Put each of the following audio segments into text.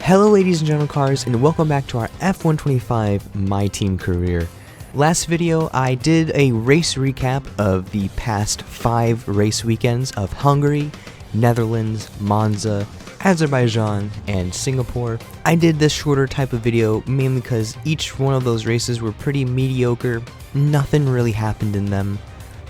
Hello ladies and gentlemen cars, and welcome back to our F125 My Team career. Last video I did a race recap of the past 5 race weekends of Hungary, Netherlands, Monza, Azerbaijan, and Singapore. I did this shorter type of video mainly because each one of those races were pretty mediocre. Nothing really happened in them.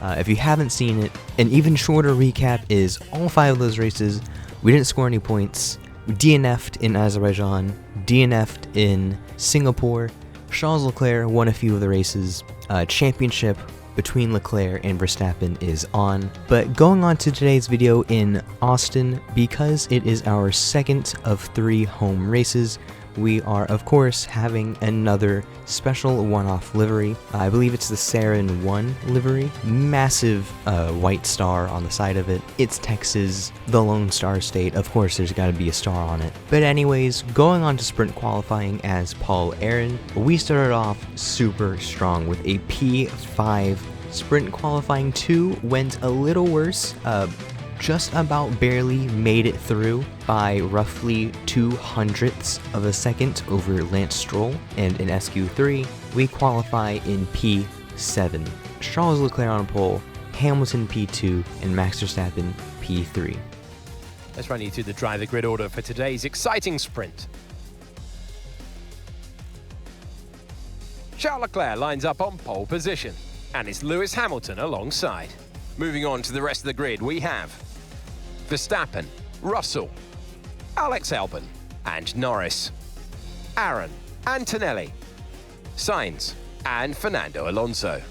If you haven't seen it, an even shorter recap is all 5 of those races. We didn't score any points. We DNF'd in Azerbaijan, DNF'd in Singapore. Charles Leclerc won a few of the races. Championship between Leclerc and Verstappen is on. But going on to today's video in Austin, because it is our second of 3 home races, we are of course having another special one-off livery. I believe it's the Sarin 1 livery. Massive white star on the side of it. It's Texas, the Lone Star State. Of course there's got to be a star on it. But anyways, going on to sprint qualifying as Paul Aron, we started off super strong with a P5. Sprint qualifying 2 went a little worse. Just about barely made it through by roughly 0.02 of a second over Lance Stroll, and in SQ3 we qualify in P7. Charles Leclerc on pole, Hamilton P2, and Max Verstappen P3. Let's run you through the driver grid order for today's exciting sprint. Charles Leclerc lines up on pole position, and it's Lewis Hamilton alongside. Moving on to the rest of the grid, we have Verstappen, Russell, Alex Albon, and Norris, Aron, Antonelli, Sainz, and Fernando Alonso,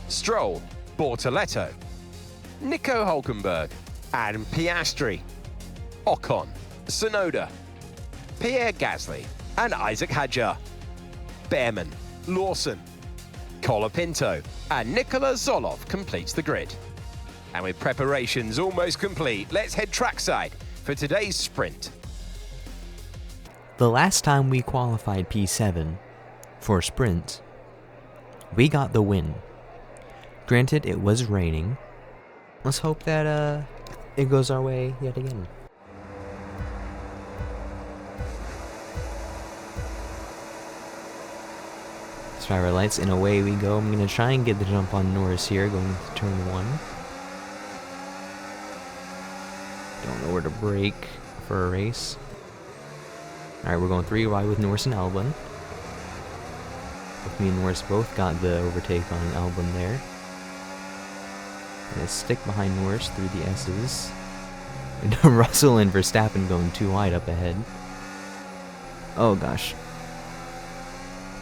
Stroll, Bortoleto, Nico Hülkenberg, and Piastri, Ocon, Tsunoda, Pierre Gasly, and Isaac Hadjar, Behrman, Lawson, Colapinto, and Nikola Tsolov completes the grid. And with preparations almost complete, let's head trackside for today's sprint. The last time we qualified P7 for sprint, we got the win. Granted, it was raining. Let's hope that it goes our way yet again. Driver lights, and away we go. I'm going to try and get the jump on Norris here, going to turn 1. Don't know where to brake for a race. Alright, we're going 3 wide with Norris and Albon. Both me and Norris both got the overtake on Albon there. Gonna stick behind Norris through the S's. And Russell and Verstappen going 2 wide up ahead. Oh gosh.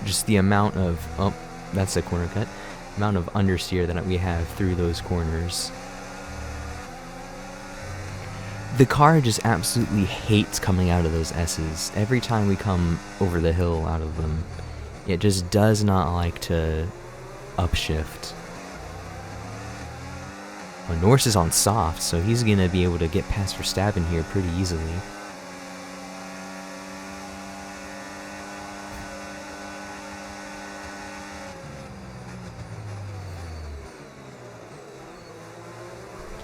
Just the amount of, oh, that's a corner cut. Amount of understeer that we have through those corners. The car just absolutely hates coming out of those S's. Every time we come over the hill out of them, it just does not like to upshift. Well, Norris is on soft, so he's going to be able to get past Verstappen here pretty easily.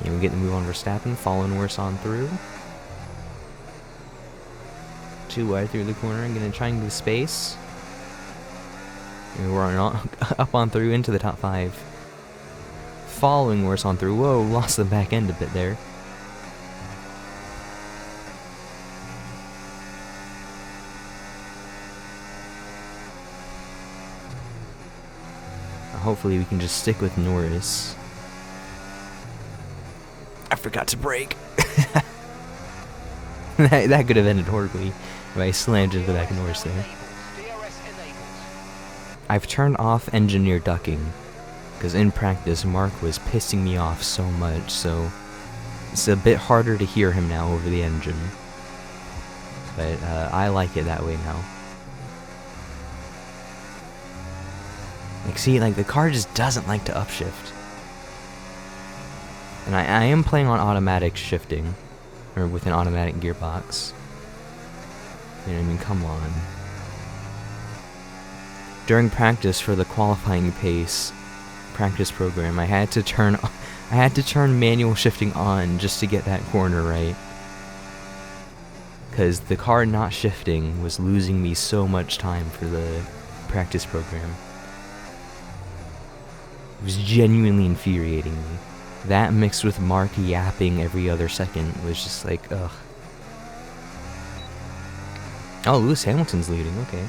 Okay, we get the move on Verstappen, follow Norris on through. 2 wide through the corner, I'm going to try and get space. And we're on, up on through into the top 5. Following Norris on through. Whoa, lost the back end a bit there. Hopefully we can just stick with Norris. I forgot to brake. that could have ended horribly if I slammed into the back of Norris there. I've turned off engineer ducking, because in practice Mark was pissing me off so much, so it's a bit harder to hear him now over the engine. But I like it that way now. Like, see, like the car just doesn't like to upshift. And I am playing on automatic shifting, or with an automatic gearbox. You know what I mean? Come on. During practice for the qualifying pace practice program, I had to turn manual shifting on just to get that corner right. because the car not shifting was losing me so much time for the practice program. It was genuinely infuriating me. That mixed with Mark yapping every other second was just like, ugh. Oh, Lewis Hamilton's leading, okay.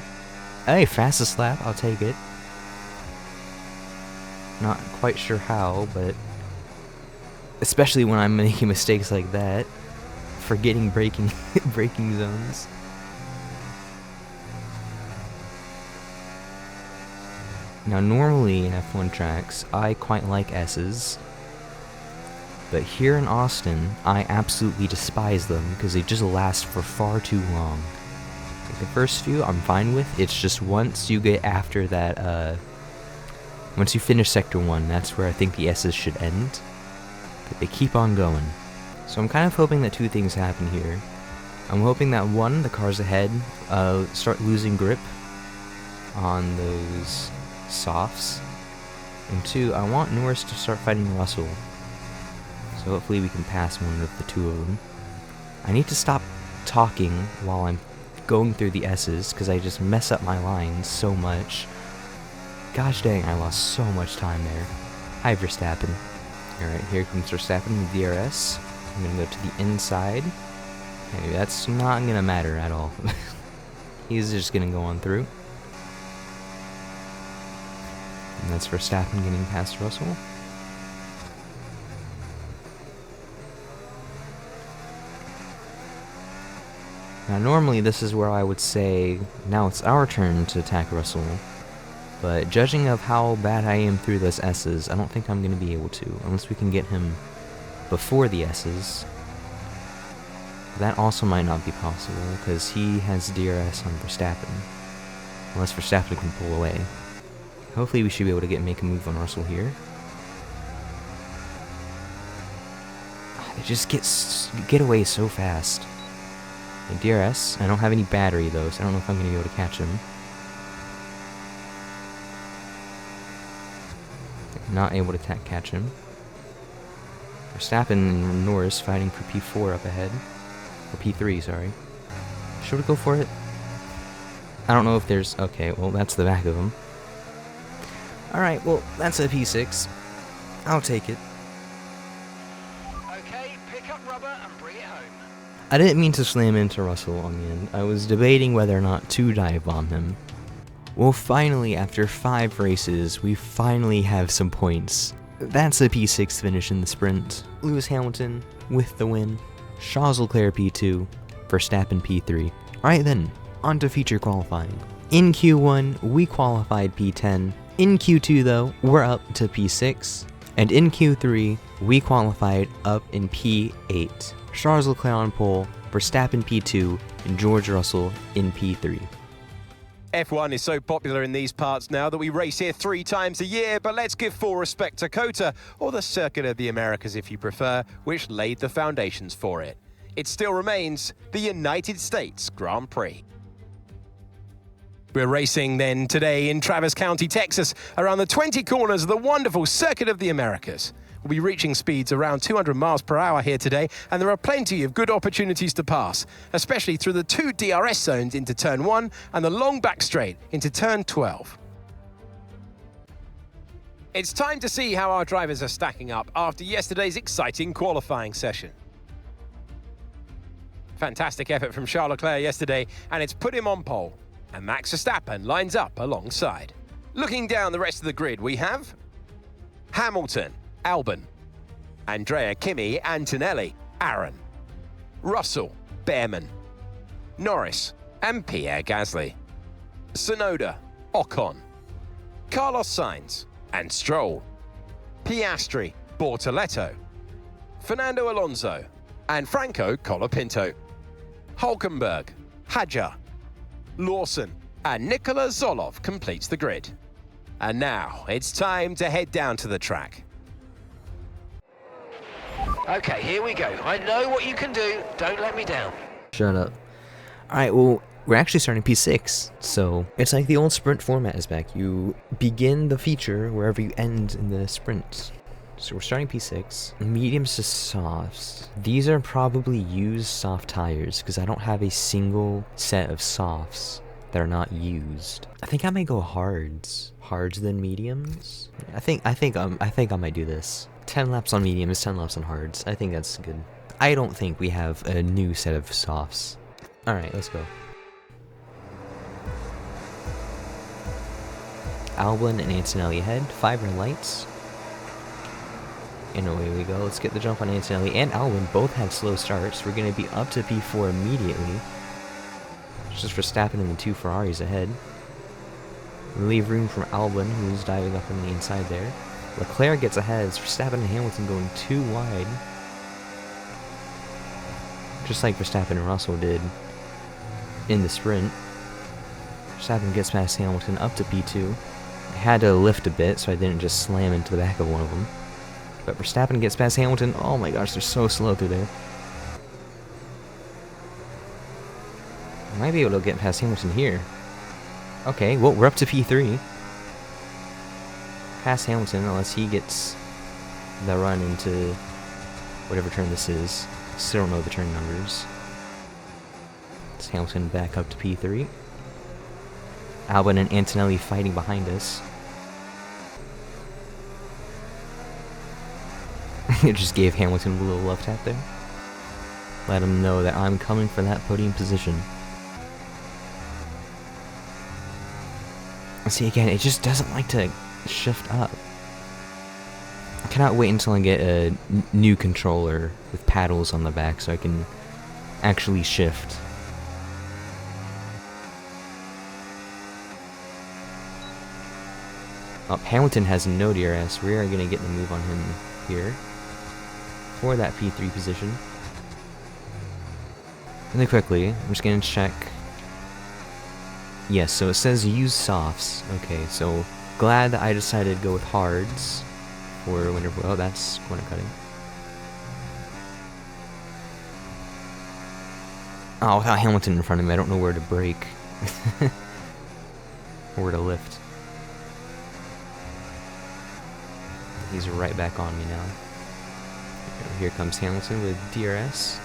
Hey, fastest lap, I'll take it. Not quite sure how, but especially when I'm making mistakes like that. Forgetting braking braking zones. Now normally in F1 tracks, I quite like S's. But here in Austin, I absolutely despise them because they just last for far too long. Like the first few I'm fine with, it's just once you get after that, once you finish Sector 1, that's where I think the S's should end. But they keep on going. So I'm kind of hoping that two things happen here. I'm hoping that one, the cars ahead start losing grip on those softs. And two, I want Norris to start fighting Russell. So hopefully we can pass one of the two of them. I need to stop talking while I'm going through the S's, because I just mess up my lines so much. Gosh dang, I lost so much time there. Hi, Verstappen. Alright, here comes Verstappen with DRS. I'm gonna go to the inside. Okay, that's not gonna matter at all. He's just gonna go on through. And that's Verstappen getting past Russell. Now normally this is where I would say, now it's our turn to attack Russell. But judging of how bad I am through those S's, I don't think I'm going to be able to, unless we can get him before the S's. That also might not be possible, because he has DRS on Verstappen. Unless Verstappen can pull away. Hopefully we should be able to make a move on Russell here. They just get away so fast. Okay, DRS. I don't have any battery though, so I don't know if I'm going to be able to catch him. Not able to catch him. Verstappen and Norris fighting for P4 up ahead. Or P3, sorry. Should we go for it? I don't know if there's... Okay, well, that's the back of him. Alright, well, that's a P6. I'll take it. Okay, pick up rubber and bring it home. I didn't mean to slam into Russell on the end. I was debating whether or not to dive bomb him. Well, finally, after 5 races, we finally have some points. That's a P6 finish in the sprint. Lewis Hamilton with the win. Charles Leclerc P2. Verstappen P3. Alright then, on to feature qualifying. In Q1, we qualified P10. In Q2 though, we're up to P6. And in Q3, we qualified up in P8. Charles Leclerc on pole, Verstappen P2, and George Russell in P3. F1 is so popular in these parts now that we race here 3 times a year, but let's give full respect to COTA, or the Circuit of the Americas if you prefer, which laid the foundations for it. It still remains the United States Grand Prix. We're racing then today in Travis County, Texas, around the 20 corners of the wonderful Circuit of the Americas. We'll be reaching speeds around 200 miles per hour here today, and there are plenty of good opportunities to pass, especially through the 2 DRS zones into Turn 1 and the long back straight into Turn 12. It's time to see how our drivers are stacking up after yesterday's exciting qualifying session. Fantastic effort from Charles Leclerc yesterday, and it's put him on pole, and Max Verstappen lines up alongside. Looking down the rest of the grid, we have Hamilton, Albon, Andrea Kimi Antonelli, Aron, Russell, Behrman, Norris, and Pierre Gasly, Tsunoda, Ocon, Carlos Sainz, and Stroll, Piastri, Bortoleto, Fernando Alonso, and Franco Colapinto, Hülkenberg, Hadjar, Lawson, and Nikola Tsolov completes the grid. And now it's time to head down to the track. Okay, here we go. I know what you can do. Don't let me down. Shut up. Alright, well, we're actually starting P6, so it's like the old sprint format is back. You begin the feature wherever you end in the sprint. So we're starting P6. Mediums to softs. These are probably used soft tires because I don't have a single set of softs that are not used. I think I might go hards. Hards then mediums. I think I might do this. 10 laps on mediums, 10 laps on hards. I think that's good. I don't think we have a new set of softs. All right, let's go. Albin and Antonelli ahead. 5 red lights. And away we go. Let's get the jump on Antonelli and Albin. Both had slow starts. We're going to be up to P4 immediately. Just Verstappen and the 2 Ferraris ahead. We leave room for Albin, who's diving up on the inside there. Leclerc gets ahead. It's Verstappen and Hamilton going too wide. Just like Verstappen and Russell did in the sprint. Verstappen gets past Hamilton up to P2. I had to lift a bit so I didn't just slam into the back of one of them. But Verstappen gets past Hamilton. Oh my gosh, they're so slow through there. I might be able to get past Hamilton here. Okay, well, we're up to P3. Past Hamilton, unless he gets the run into whatever turn this is. Still don't know the turn numbers. It's Hamilton back up to P3. Albin and Antonelli fighting behind us. It just gave Hamilton a little love tap there. Let him know that I'm coming for that podium position. See, again, it just doesn't like to shift up. I cannot wait until I get a new controller with paddles on the back so I can actually shift. Oh, Hamilton has no DRS. We are going to get the move on him here for that P3 position. Really quickly, I'm just going to check. Yes, so it says use softs. Okay, so glad that I decided to go with hards for winter. Oh, that's corner cutting. Oh, without Hamilton in front of me, I don't know where to brake. Or where to lift. He's right back on me now. Here comes Hamilton with DRS.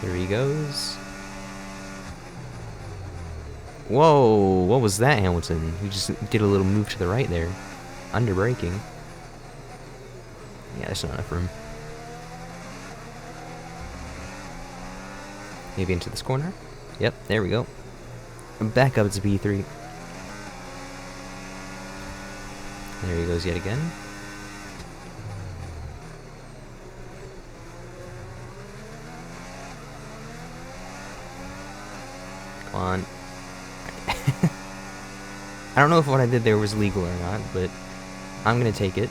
There he goes. Whoa, what was that, Hamilton? He just did a little move to the right there. Under braking. Yeah, there's not enough room. Maybe into this corner? Yep, there we go. Back up to B3. There he goes yet again. Come on. I don't know if what I did there was legal or not, but I'm gonna take it.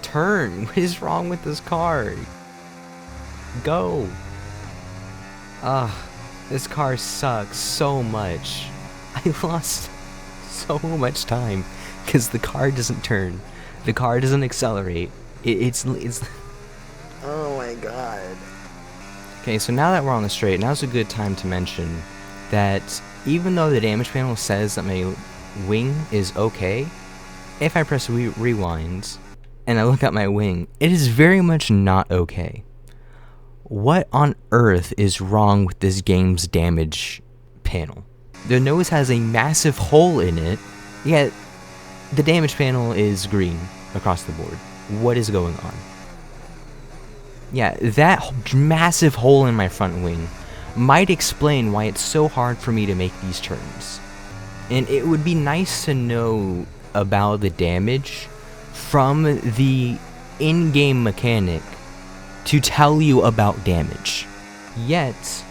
Turn! What is wrong with this car? Go! This car sucks so much. I lost so much time because the car doesn't turn, the car doesn't accelerate. It's oh my god. Okay, so now that we're on the straight, now's a good time to mention that even though the damage panel says that my wing is okay, if I press rewind and I look at my wing, it is very much not okay. What on earth is wrong with this game's damage panel? The nose has a massive hole in it, yet the damage panel is green across the board. What is going on? Yeah, that massive hole in my front wing might explain why it's so hard for me to make these turns. And it would be nice to know about the damage from the in-game mechanic to tell you about damage. Yet,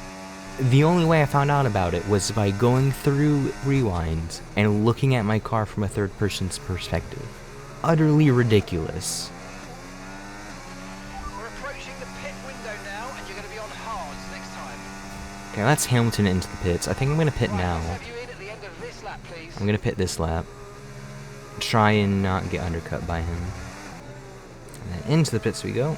the only way I found out about it was by going through Rewind and looking at my car from a third person's perspective. Utterly ridiculous. We're approaching the pit window now, and you're going to be on hards next time. Okay, that's Hamilton into the pits. I think I'm going to pit now. Let's have you in at the end of this lap, please. I'm going to pit this lap. Try and not get undercut by him. And then into the pits we go.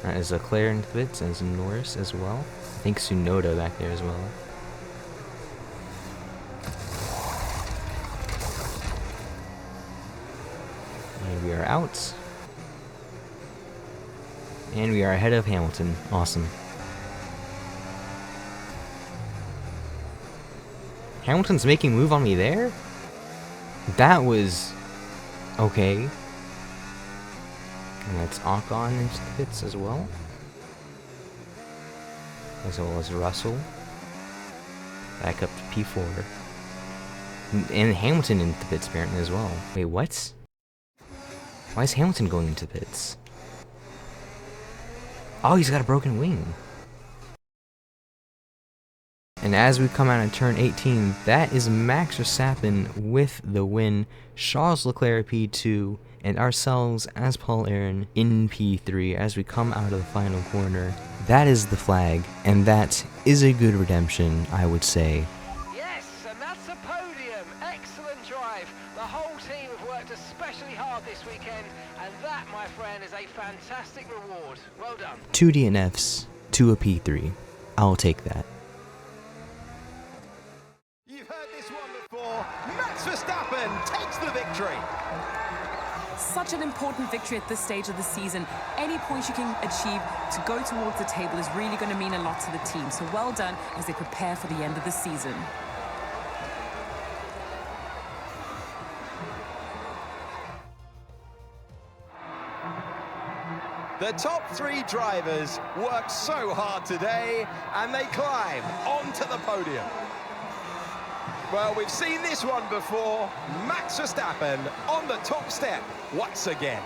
That is Leclerc into the pits, and Norris as well. I think Tsunoda back there as well. And we are ahead of Hamilton. Awesome. Hamilton's making a move on me there? That was... okay. And that's Aron into the pits as well. As well as Russell. Back up to P4. And Hamilton into the pits apparently as well. Wait, what? Why is Hamilton going into the pits? Oh, he's got a broken wing. And as we come out of turn 18, that is Max Verstappen with the win, Charles Leclerc P2, and ourselves as Paul Aron in P3 as we come out of the final corner. That is the flag, and that is a good redemption, I would say. Yes, and that's a podium. Excellent drive. The whole team have worked especially hard this weekend, and that, my friend, is a fantastic reward. Well done. 2 DNFs to a P3. I'll take that. You've heard this one before. Max Verstappen takes the victory. Such an important victory at this stage of the season. Any points you can achieve to go towards the table is really going to mean a lot to the team. So well done as they prepare for the end of the season. The top 3 drivers worked so hard today, and they climb onto the podium. Well, we've seen this one before. Max Verstappen on the top step once again.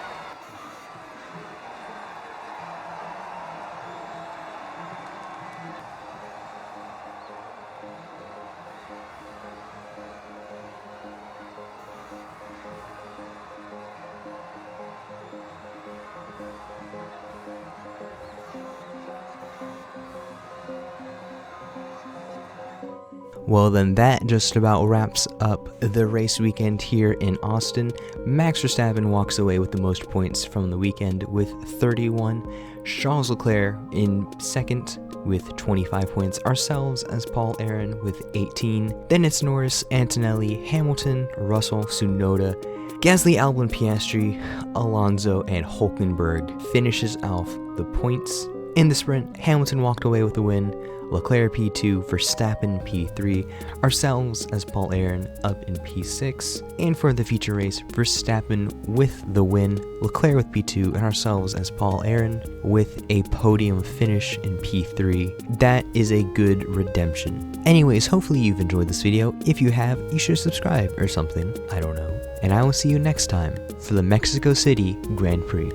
Well then, that just about wraps up the race weekend here in Austin. Max Verstappen walks away with the most points from the weekend with 31. Charles Leclerc in second with 25 points. Ourselves as Paul Aron with 18. Then it's Norris, Antonelli, Hamilton, Russell, Tsunoda, Gasly, Albon, Piastri, Alonso, and Hulkenberg finishes off the points. In the sprint, Hamilton walked away with the win. Leclerc P2, Verstappen P3, ourselves as Paul Aron up in P6, and for the feature race, Verstappen with the win, Leclerc with P2, and ourselves as Paul Aron with a podium finish in P3. That is a good redemption. Anyways, hopefully you've enjoyed this video. If you have, you should subscribe or something, I don't know. And I will see you next time for the Mexico City Grand Prix.